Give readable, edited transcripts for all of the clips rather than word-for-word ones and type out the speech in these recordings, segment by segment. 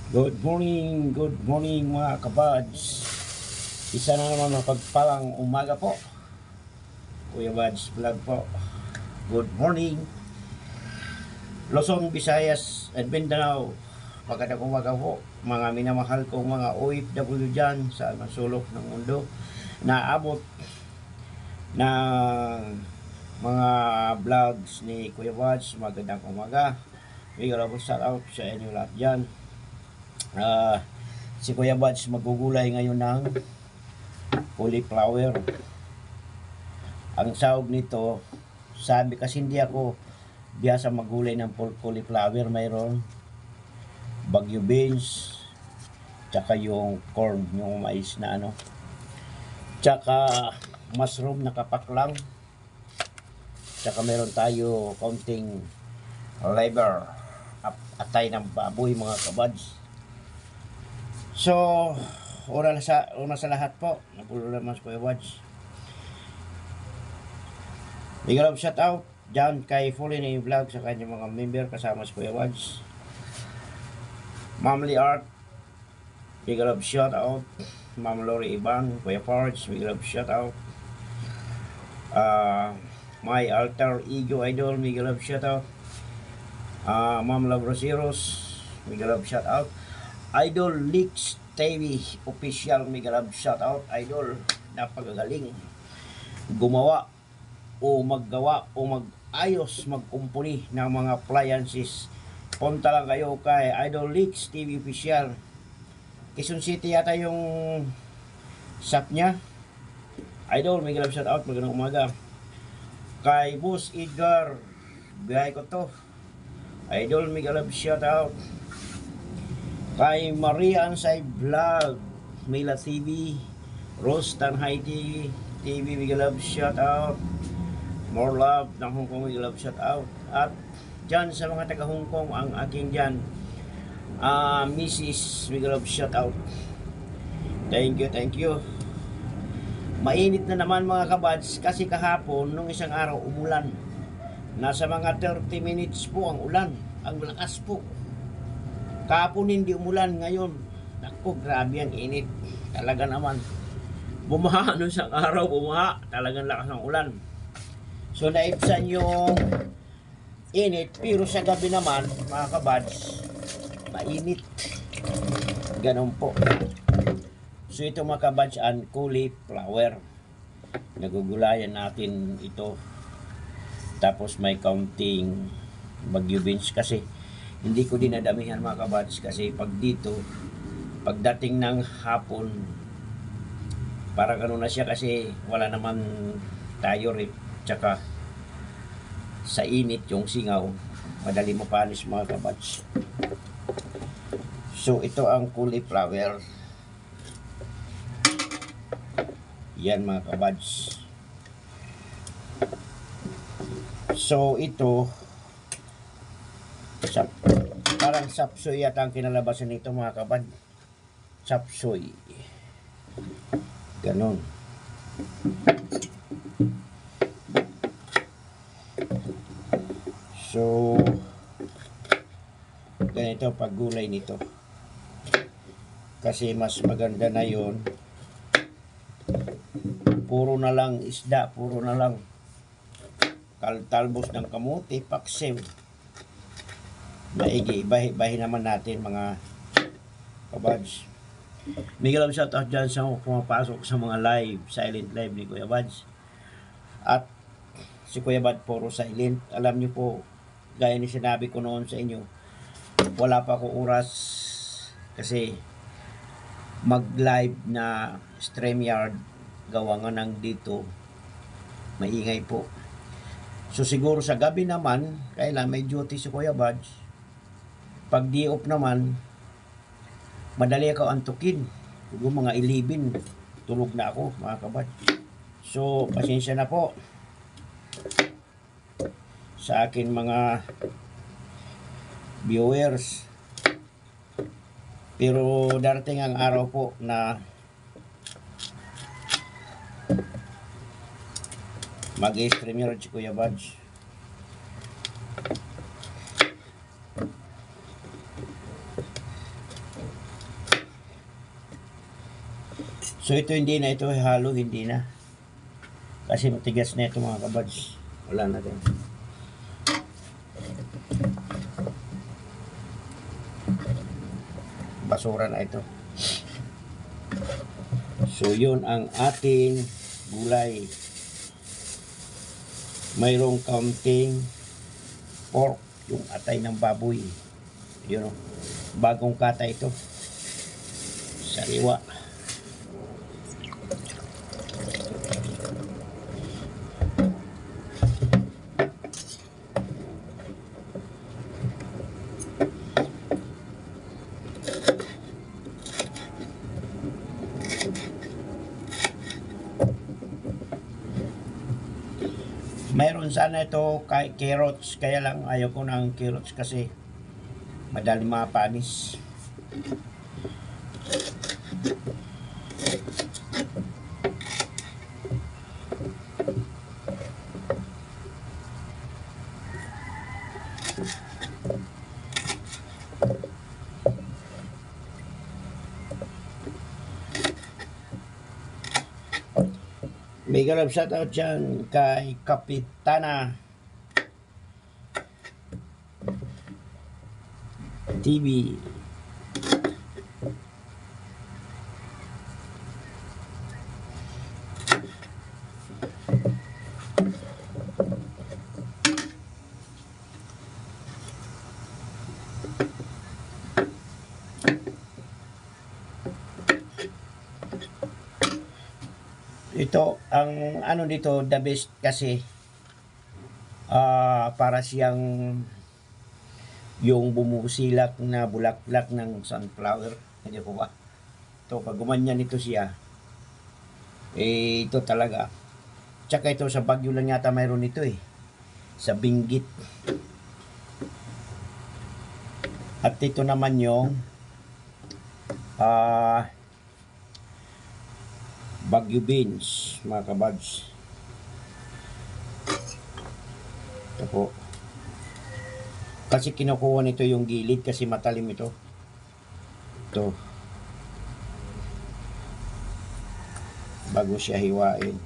Good morning mga kabads. Isa na naman mapagpalang umaga po. Kuya Bads Vlog po. Good morning. Luzon, Visayas, at Mindanao. Magandang umaga po. Mga minamahal kong mga OFW dyan sa sulok ng mundo. Naabot ng mga vlogs ni Kuya Bads. Magandang umaga. Big love shout out sa inyo lahat dyan. Si Kuya Bads magugulay ngayon ng cauliflower. Ang sahog nito, sabi kasi hindi ako biyasa magulay ng cauliflower. Mayroon bagyo beans, tsaka yung corn, yung mais na ano, tsaka mushroom na kapaklang, tsaka meron tayo kaunting liver, atay ng baboy mga kabads. So, una sa lahat po, napulo naman sa Kuya Bads. Big love shout out dyan kay Fully na vlog sa kanyang mga member kasama sa Kuya Bads. Ma'am Lee Art, big love shout out. Ma'am Lori Iban, Kuya Forge, big love shout out. My alter ego idol, big love shout out. Ma'am Love Roseros, big love shout out. Idol Leaks TV official, mega love shout out. Idol, napakagaling gumawa o maggawa o mag-ayos, magkumpuni ng mga appliances. Punta lang kayo kay Idol Leaks TV official. Quezon City yata yung shop niya. Idol, mega love shout out. Magandang umaga kay Boss Edgar, bihay ko to. Idol, mega love shout out kay Maria Ansay Vlog, Mila TV, Rose Tanhay TV, big love shout out. More love ng Hong Kong, big love shout out. At dyan sa mga taga Hong Kong, ang aking dyan, Mrs. big love shout out. Thank you. Mainit na naman mga kabads, kasi kahapon nung isang araw umulan. Nasa mga 30 minutes po ang ulan, ang lakas po. Kahapon hindi umulan, ngayon naku, grabe ang init talaga naman. Bumaha nung isang araw, bumaha, talagang lakas ng ulan. So naibsan yung init, pero sa gabi naman mga kabads, mainit, ganun po. So ito mga kabads, ang cauliflower, nagugulayan natin ito. Tapos may kaunting bagyo beans, kasi hindi ko dinadamihan mga kabads, kasi pag dito, pagdating ng hapon, parang ano na siya, kasi wala naman tayo rin, tsaka sa init yung singaw, madali mapanis mga kabads. So ito ang cauliflower, yan mga kabads. So ito, parang sapsoy yata ang kinalabasan nito mga kabad. Sapsoy, ganon. So ganito paggulay nito, kasi mas maganda na yon, puro na lang isda, puro na lang talbos ng kamuti, paksim, maigi. Bahi naman natin mga kabads. Miguel ang shout out dyan sa pumapasok sa mga live, silent live ni Kuya Bads. At si Kuya Bad puro silent. Alam nyo po, gaya ni sinabi ko noon sa inyo, wala pa ako oras kasi mag live na StreamYard, gawa nga ng dito maingay po. So siguro sa gabi naman, kailan may duty si Kuya Bads, pag di off naman, madali ako antukin. Siguro mga 11, tulog na ako mga kabad. So pasensya na po sa akin mga viewers, pero darating ang araw po na mag-streamer si Kuya Bads. So ito hindi na ito halo, hindi na. Kasi matigas na ito mga kabads. Wala na din. Basura na ito. So yun ang ating gulay. Mayroong kaunting pork, yung atay ng baboy. Yun o. Bagong kata ito. Sariwa. Mayroon sana ito carrots, kaya lang ayaw ko ng carrots kasi madali mapanis. May galap shoutout dyan kay Kapitana TV. Ito, ang ano dito, the best kasi para siyang yung bumusilak na bulaklak ng sunflower. Hindi ko ba? Ito, pag gumanyan ito siya, ito talaga. Tsaka ito, sa Baguio lang yata mayroon ito sa Benguet. At ito naman yung Baguio beans, mga kabads. Ito po. Kasi kinukuha nito yung gilid kasi matalim ito. Ito. Bago siya hiwain.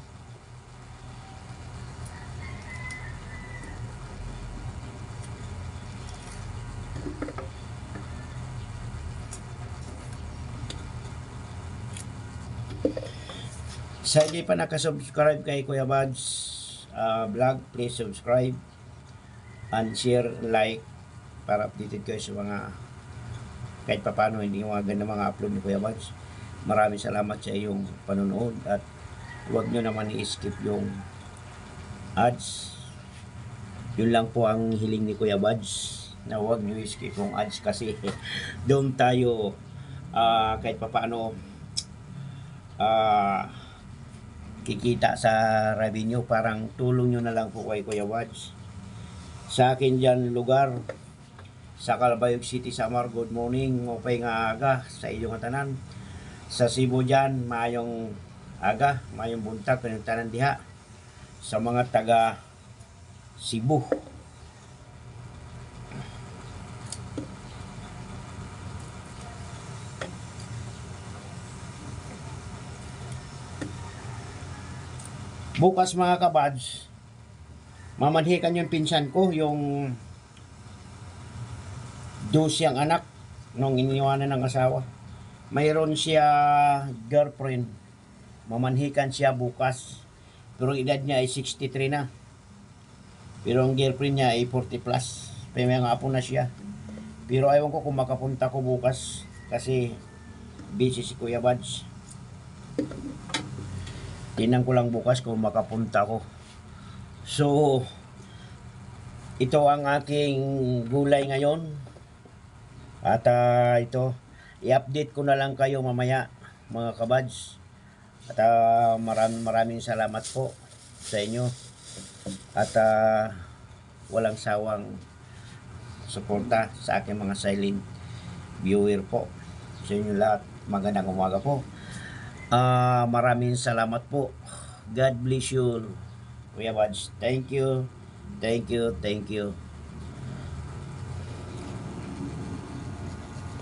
Sa hindi pa nakasubscribe kay Kuya Buds vlog, please subscribe and share, like para updated kayo sa mga kahit papano hindi mga ganda mga upload ni Kuya Buds. Maraming salamat sa iyong panonood at huwag nyo naman i-skip yung ads. Yun lang po ang hiling ni Kuya Buds, na huwag nyo i-skip yung ads kasi doon tayo kahit papano kikita sa revenue. Parang tulong nyo na lang po kay Kuya Buds. Sa akin dyan lugar sa Calbayog City, Samar, good morning, mopay nga aga sa inyong tanan. Sa Cebu dyan, mayong aga, mayong buntag, pinagtanan diha sa mga taga Cebu. Bukas mga kabads, mamanhikan yung pinsan ko, yung siyang anak nung iniwanan ng asawa. Mayroon siya girlfriend. Mamanhikan siya bukas. Pero edad niya ay 63 na. Pero ang girlfriend niya ay 40 plus. May mga apo na siya. Pero ayaw ko kung makapunta ko bukas kasi busy si Kuya Buds. Tinan ko lang bukas kung makapunta ko. So, ito ang aking gulay ngayon. At ito, i-update ko na lang kayo mamaya mga kabads. At maraming salamat po sa inyo. At walang sawang suporta sa aking mga silent viewer po. Sa inyo lahat, magandang umaga po. Maraming salamat po. God bless you, Kuya Buds. Thank you. Thank you. Thank you.